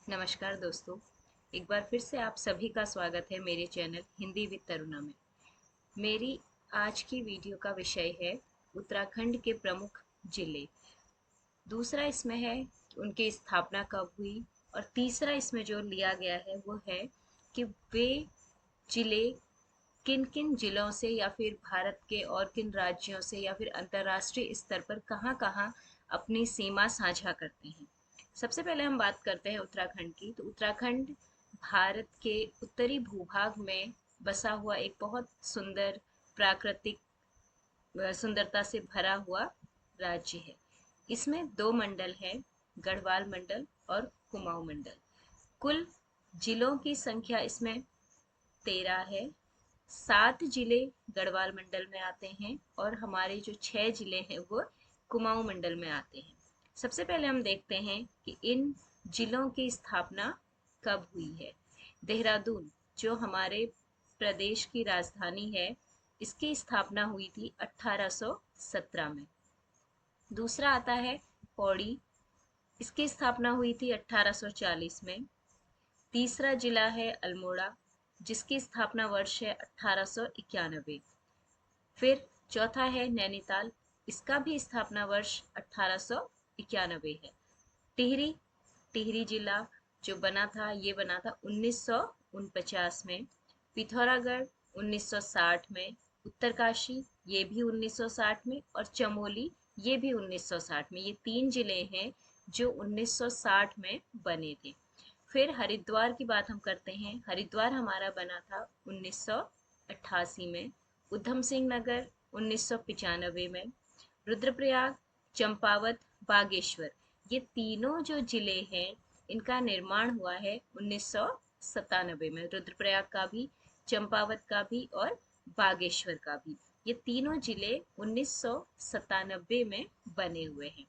नमस्कार दोस्तों। एक बार फिर से आप सभी का स्वागत है मेरे चैनल हिंदी विद तरुणा में। मेरी आज की वीडियो का विषय है उत्तराखंड के प्रमुख जिले। दूसरा इसमें है कि उनकी स्थापना कब हुई, और तीसरा इसमें जो लिया गया है वो है कि वे जिले किन किन जिलों से या फिर भारत के और किन राज्यों से या फिर अंतर्राष्ट्रीय स्तर पर कहाँ कहाँ अपनी सीमा साझा करते हैं। सबसे पहले हम बात करते हैं उत्तराखंड की। तो उत्तराखंड भारत के उत्तरी भूभाग में बसा हुआ एक बहुत सुंदर प्राकृतिक सुंदरता से भरा हुआ राज्य है। इसमें दो मंडल हैं, गढ़वाल मंडल और कुमाऊं मंडल। कुल जिलों की संख्या इसमें 13 है। 7 जिले गढ़वाल मंडल में आते हैं और हमारे जो 6 जिले हैं वो कुमाऊं मंडल में आते हैं। सबसे पहले हम देखते हैं कि इन जिलों की स्थापना कब हुई है। देहरादून जो हमारे प्रदेश की राजधानी है, इसकी स्थापना हुई थी 1817 में। दूसरा आता है पौड़ी, इसकी स्थापना हुई थी 1840 में। तीसरा जिला है अल्मोड़ा, जिसकी स्थापना वर्ष है 1891। फिर चौथा है नैनीताल, इसका भी स्थापना वर्ष 1891 है। टिहरी, टिहरी जिला जो बना था ये बना था 1949 में। पिथौरागढ़ 1960 में। उत्तरकाशी ये भी 1960 में, और चमोली ये भी 1960 में। ये तीन जिले हैं जो 1960 में बने थे। फिर हरिद्वार की बात हम करते हैं। हरिद्वार हमारा बना था 1988 में। उधम सिंह नगर 1995 में। रुद्रप्रयाग, चंपावत, बागेश्वर, ये तीनों जो जिले हैं इनका निर्माण हुआ है 1997 में। रुद्रप्रयाग का भी, चंपावत का भी और बागेश्वर का भी, ये तीनों जिले 1997 में बने हुए हैं।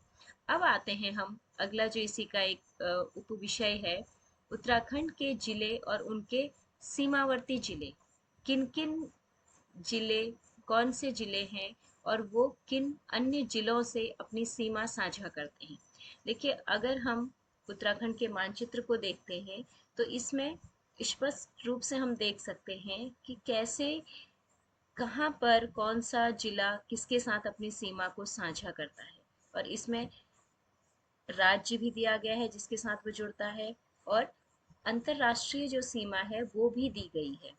अब आते हैं हम अगला जो इसी का एक उप विषय है, उत्तराखंड के जिले और उनके सीमावर्ती जिले। किन किन जिले, कौन से जिले हैं और वो किन अन्य जिलों से अपनी सीमा साझा करते हैं। देखिए, अगर हम उत्तराखंड के मानचित्र को देखते हैं तो इसमें स्पष्ट रूप से हम देख सकते हैं कि कैसे, कहाँ पर कौन सा जिला किसके साथ अपनी सीमा को साझा करता है। और इसमें राज्य भी दिया गया है जिसके साथ वो जुड़ता है, और अंतर्राष्ट्रीय जो सीमा है वो भी दी गई है।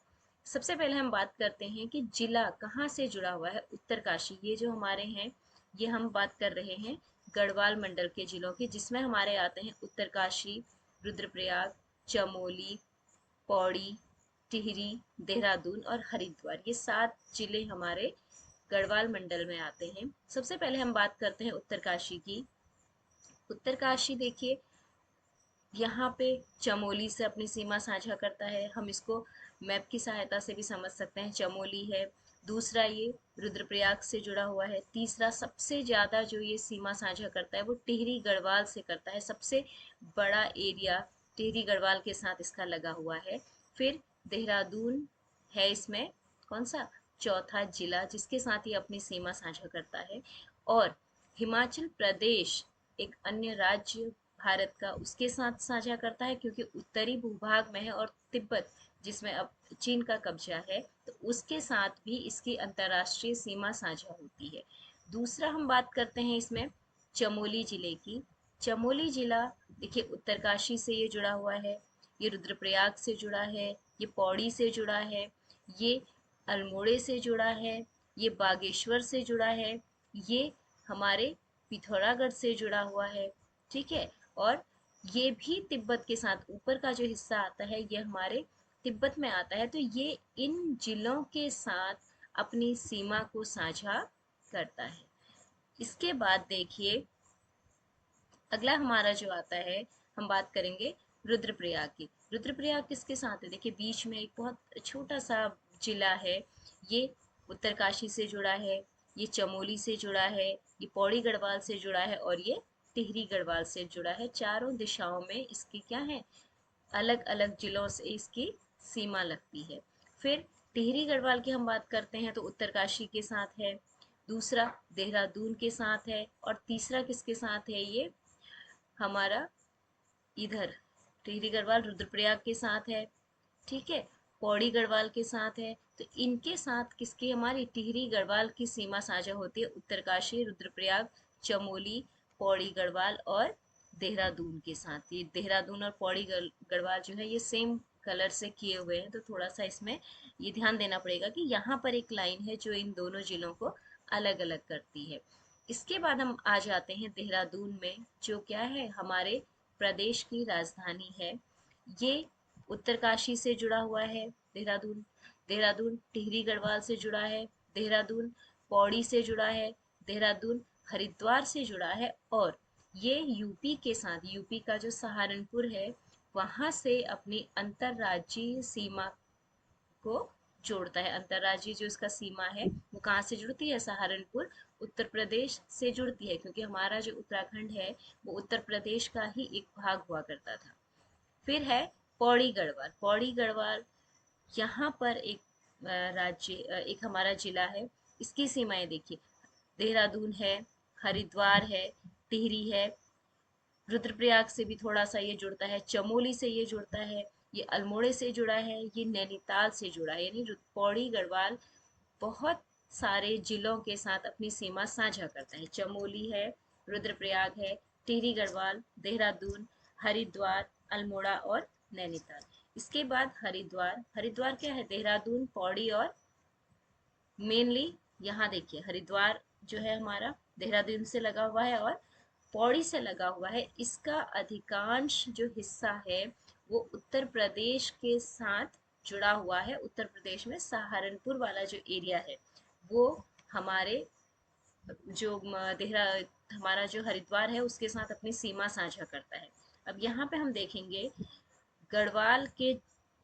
सबसे पहले हम बात करते हैं कि जिला कहाँ से जुड़ा हुआ है। उत्तरकाशी, ये जो हमारे हैं, ये हम बात कर रहे हैं गढ़वाल मंडल के जिलों की, जिसमें हमारे आते हैं उत्तरकाशी, रुद्रप्रयाग, चमोली, पौड़ी, टिहरी, देहरादून और हरिद्वार। ये 7 जिले हमारे गढ़वाल मंडल में आते हैं। सबसे पहले हम बात करते हैं उत्तरकाशी की। उत्तरकाशी देखिए, यहाँ पे चमोली से अपनी सीमा साझा करता है। हम इसको मैप की सहायता से भी समझ सकते हैं। चमोली है। दूसरा, ये रुद्रप्रयाग से जुड़ा हुआ है। तीसरा, सबसे ज़्यादा जो ये सीमा साझा करता है वो टिहरी गढ़वाल से करता है। सबसे बड़ा एरिया टिहरी गढ़वाल के साथ इसका लगा हुआ है। फिर देहरादून है इसमें कौन सा, चौथा जिला, जिसके साथ ये अपनी सीमा साझा करता है। और हिमाचल प्रदेश एक अन्य राज्य भारत का, उसके साथ साझा करता है क्योंकि उत्तरी भूभाग में है। और तिब्बत, जिसमें अब चीन का कब्जा है, तो उसके साथ भी इसकी अंतर्राष्ट्रीय सीमा साझा होती है। दूसरा हम बात करते हैं इसमें चमोली जिले की। चमोली जिला देखिए, उत्तरकाशी से ये जुड़ा हुआ है, ये रुद्रप्रयाग से जुड़ा है, ये पौड़ी से जुड़ा है, ये अल्मोड़े से जुड़ा है, ये बागेश्वर से जुड़ा है, ये हमारे पिथौरागढ़ से जुड़ा हुआ है। ठीक है। और ये भी तिब्बत के साथ, ऊपर का जो हिस्सा आता है ये हमारे तिब्बत में आता है। तो ये इन जिलों के साथ अपनी सीमा को साझा करता है। इसके बाद देखिए, अगला हमारा जो आता है, हम बात करेंगे रुद्रप्रयाग की। रुद्रप्रयाग किसके साथ है? देखिए, बीच में एक बहुत छोटा सा जिला है। ये उत्तरकाशी से जुड़ा है, ये चमोली से जुड़ा है, ये पौड़ी गढ़वाल से जुड़ा है और ये टिहरी गढ़वाल से जुड़ा है। चारों दिशाओं में इसकी क्या है, अलग अलग जिलों से इसकी सीमा लगती है। फिर टिहरी गढ़वाल की हम बात करते हैं तो उत्तरकाशी के साथ है। दूसरा देहरादून के साथ है, और तीसरा किसके साथ है, ये हमारा इधर टिहरी गढ़वाल रुद्रप्रयाग के साथ है, ठीक है, पौड़ी गढ़वाल के साथ है। तो इनके साथ किसकी, हमारी टिहरी गढ़वाल की सीमा साझा होती है, उत्तरकाशी, रुद्रप्रयाग, चमोली, पौड़ी गढ़वाल और देहरादून के साथ। ये देहरादून और पौड़ी गढ़वाल जो है ये सेम कलर से किए हुए हैं, तो थोड़ा सा इसमें ये ध्यान देना पड़ेगा कि यहाँ पर एक लाइन है जो इन दोनों जिलों को अलग अलग करती है। इसके बाद हम आ जाते हैं देहरादून में, जो क्या है, हमारे प्रदेश की राजधानी है। ये उत्तरकाशी से जुड़ा हुआ है देहरादून, देहरादून टिहरी गढ़वाल से जुड़ा है, देहरादून पौड़ी से जुड़ा है, देहरादून हरिद्वार से जुड़ा है, और ये यूपी के साथ, यूपी का जो सहारनपुर है वहां से अपनी अंतरराज्यीय सीमा को जोड़ता है। अंतरराज्यीय जो इसका सीमा है वो कहाँ से जुड़ती है, सहारनपुर उत्तर प्रदेश से जुड़ती है, क्योंकि हमारा जो उत्तराखंड है वो उत्तर प्रदेश का ही एक भाग हुआ करता था। फिर है पौड़ी गढ़वाल, पौड़ी गढ़वाल यहाँ पर एक राज्य, एक हमारा जिला है। इसकी सीमाएं देखिए, देहरादून है, हरिद्वार है, टिहरी है, रुद्रप्रयाग से भी थोड़ा सा ये जुड़ता है, चमोली से ये जुड़ता है, ये अल्मोड़े से जुड़ा है, ये नैनीताल से जुड़ा है। यानी पौड़ी गढ़वाल बहुत सारे जिलों के साथ अपनी सीमा साझा करता है। चमोली है, रुद्रप्रयाग है, टिहरी गढ़वाल, देहरादून, हरिद्वार, अल्मोड़ा और नैनीताल। इसके बाद हरिद्वार, हरिद्वार क्या है, देहरादून, पौड़ी और मेनली यहाँ देखिए हरिद्वार जो है हमारा देहरादून से लगा हुआ है और पौड़ी से लगा हुआ है। इसका अधिकांश जो हिस्सा है वो उत्तर प्रदेश के साथ जुड़ा हुआ है। उत्तर प्रदेश में सहारनपुर वाला जो एरिया है वो हमारे जो देहरा हमारा जो हरिद्वार है उसके साथ अपनी सीमा साझा करता है। अब यहाँ पे हम देखेंगे गढ़वाल के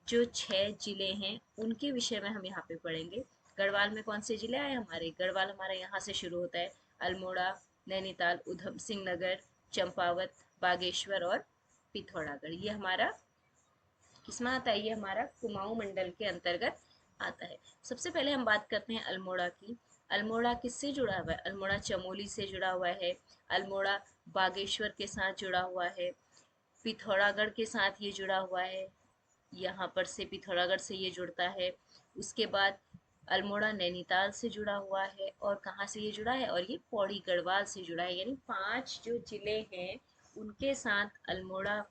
जो 6 जिले हैं उनके विषय में हम यहाँ पे पढ़ेंगे। गढ़वाल में कौन से जिले आए हमारे, गढ़वाल हमारा यहाँ से शुरू होता है, अल्मोड़ा, नैनीताल, उधम सिंह नगर, चंपावत, बागेश्वर और पिथौरागढ़। ये हमारा किसमें आता है, ये हमारा कुमाऊं मंडल के अंतर्गत आता है। सबसे पहले हम बात करते हैं अल्मोड़ा की। अल्मोड़ा किससे जुड़ा हुआ है, अल्मोड़ा चमोली से जुड़ा हुआ है, अल्मोड़ा बागेश्वर के साथ जुड़ा हुआ है, पिथौरागढ़ के साथ ये जुड़ा हुआ है, यहाँ पर से पिथौरागढ़ से ये जुड़ता है। उसके बाद अल्मोड़ा नैनीताल से जुड़ा हुआ है, और कहाँ से ये जुड़ा है, और ये पौड़ी गढ़वाल से जुड़ा है। यानी 5 जो जिले हैं उनके साथ अल्मोड़ा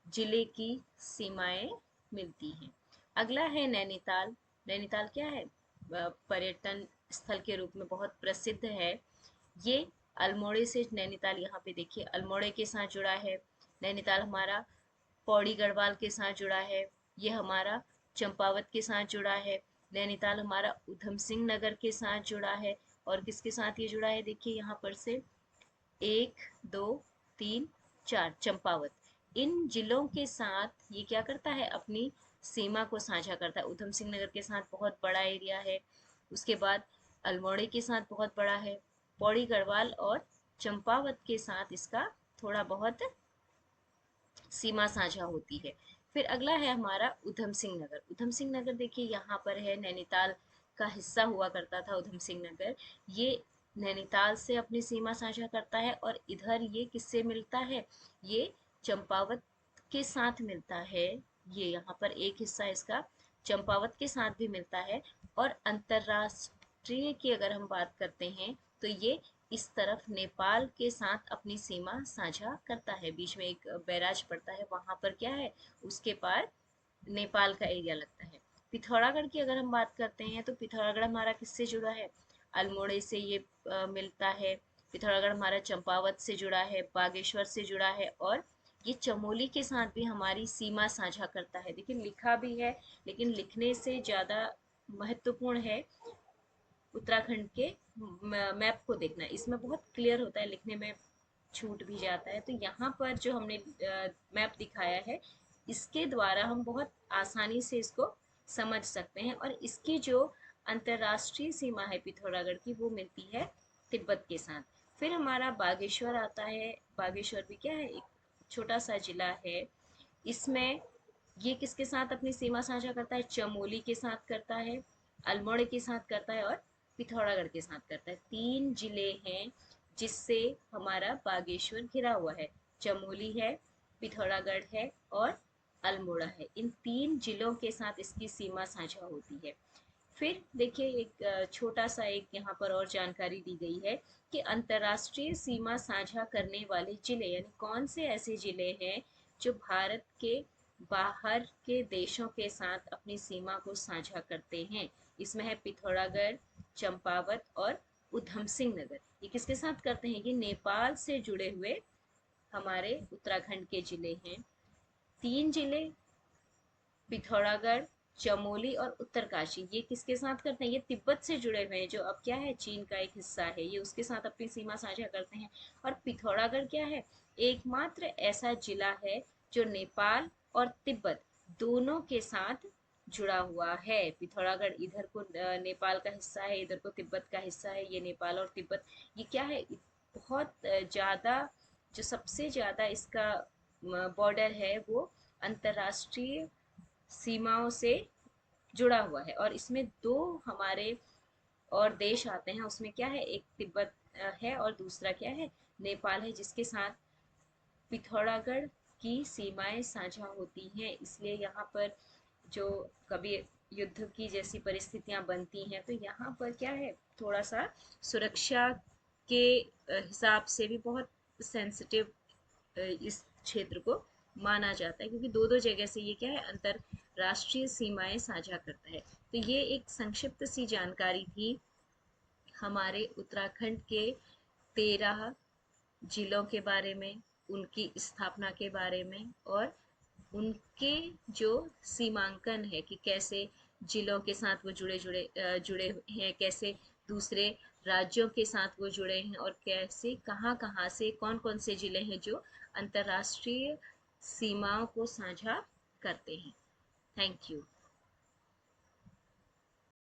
जिले की सीमाएं मिलती हैं। अगला है नैनीताल। नैनीताल क्या है, पर्यटन स्थल के रूप में बहुत प्रसिद्ध है। ये अल्मोड़े से नैनीताल, यहाँ पे देखिए अल्मोड़े के साथ जुड़ा है। नैनीताल हमारा पौड़ी गढ़वाल के साथ जुड़ा है, ये हमारा चंपावत के साथ जुड़ा है। नैनीताल हमारा उधम सिंह नगर के साथ जुड़ा है, और किसके साथ ये जुड़ा है, देखिए यहाँ पर से 1 2 3 4 चंपावत, इन जिलों के साथ ये क्या करता है, अपनी सीमा को साझा करता है। उधम सिंह नगर के साथ बहुत बड़ा एरिया है, उसके बाद अल्मोड़े के साथ बहुत बड़ा है, पौड़ी गढ़वाल और चंपावत के साथ इसका थोड़ा बहुत सीमा साझा होती है। फिर अगला है हमारा उधम सिंह नगर। उधम सिंह नगर देखिए यहाँ पर है, नैनीताल का हिस्सा हुआ करता था उधम सिंह नगर। ये नैनीताल से अपनी सीमा साझा करता है, और इधर ये किससे मिलता है, ये चंपावत के साथ मिलता है। ये यहाँ पर एक हिस्सा इसका चंपावत के साथ भी मिलता है। और अंतरराष्ट्रीय की अगर हम बात करते हैं तो ये इस तरफ नेपाल के साथ अपनी सीमा साझा करता है। बीच में एक बैराज पड़ता है, वहां पर क्या है, उसके पार नेपाल का एरिया लगता है। पिथौरागढ़ की अगर हम बात करते हैं तो पिथौरागढ़ हमारा किससे जुड़ा है, अल्मोड़े से ये मिलता है। पिथौरागढ़ हमारा चंपावत से जुड़ा है, बागेश्वर से जुड़ा है, और ये चमोली के साथ भी हमारी सीमा साझा करता है। देखिए लिखा भी है, लेकिन लिखने से ज़्यादा महत्वपूर्ण है उत्तराखंड के मैप को देखना। इसमें बहुत क्लियर होता है, लिखने में छूट भी जाता है। तो यहाँ पर जो हमने मैप दिखाया है इसके द्वारा हम बहुत आसानी से इसको समझ सकते हैं। और इसकी जो अंतर्राष्ट्रीय सीमा है पिथौरागढ़ की वो मिलती है तिब्बत के साथ। फिर हमारा बागेश्वर आता है। बागेश्वर भी क्या है, एक छोटा सा जिला है। इसमें ये किसके साथ अपनी सीमा साझा करता है, चमोली के साथ करता है, अल्मोड़े के साथ करता है और पिथौरागढ़ के साथ करता है। 3 जिले हैं जिससे हमारा बागेश्वर घिरा हुआ है। चमोली है, पिथौरागढ़ है और अल्मोड़ा है। इन 3 जिलों के साथ इसकी सीमा साझा होती है। फिर देखिए एक छोटा सा एक यहाँ पर और जानकारी दी गई है कि अंतर्राष्ट्रीय सीमा साझा करने वाले जिले यानी कौन से ऐसे जिले हैं जो भारत के बाहर के देशों के साथ अपनी सीमा को साझा करते हैं। इसमें है पिथौरागढ़, चंपावत और उधम सिंह नगर। ये किसके साथ करते हैं? ये नेपाल से जुड़े हुए हमारे उत्तराखंड के जिले हैं। 3 जिले पिथौरागढ़, चमोली और उत्तरकाशी, ये किसके साथ करते हैं? ये तिब्बत से जुड़े हुए हैं, जो अब क्या है, चीन का एक हिस्सा है। ये उसके साथ अपनी सीमा साझा करते हैं। और पिथौरागढ़ क्या है? एकमात्र ऐसा जिला है जो नेपाल और तिब्बत दोनों के साथ जुड़ा हुआ है। पिथौरागढ़ इधर को नेपाल का हिस्सा है, इधर को तिब्बत का हिस्सा है। ये नेपाल और तिब्बत, ये क्या है, बहुत ज़्यादा, जो सबसे ज़्यादा इसका बॉर्डर है वो अंतर्राष्ट्रीय सीमाओं से जुड़ा हुआ है। और इसमें 2 हमारे और देश आते हैं। उसमें क्या है, एक तिब्बत है और दूसरा क्या है, नेपाल है, जिसके साथ पिथौरागढ़ की सीमाएं साझा होती हैं। इसलिए यहाँ पर जो कभी युद्ध की जैसी परिस्थितियां बनती हैं तो यहाँ पर क्या है, थोड़ा सा सुरक्षा के हिसाब से भी बहुत सेंसिटिव इस क्षेत्र को माना जाता है, क्योंकि दो दो जगह से ये क्या है, अंतरराष्ट्रीय सीमाएं साझा करता है। तो ये एक संक्षिप्त सी जानकारी थी हमारे उत्तराखंड के 13 जिलों के बारे में, उनकी स्थापना के बारे में, और उनके जो सीमांकन है कि कैसे जिलों के साथ वो जुड़े हुए हैं, कैसे दूसरे राज्यों के साथ वो जुड़े हैं, और कैसे कहाँ कहाँ से कौन कौन से जिले हैं जो अंतर्राष्ट्रीय सीमाओं को साझा करते हैं। Thank you.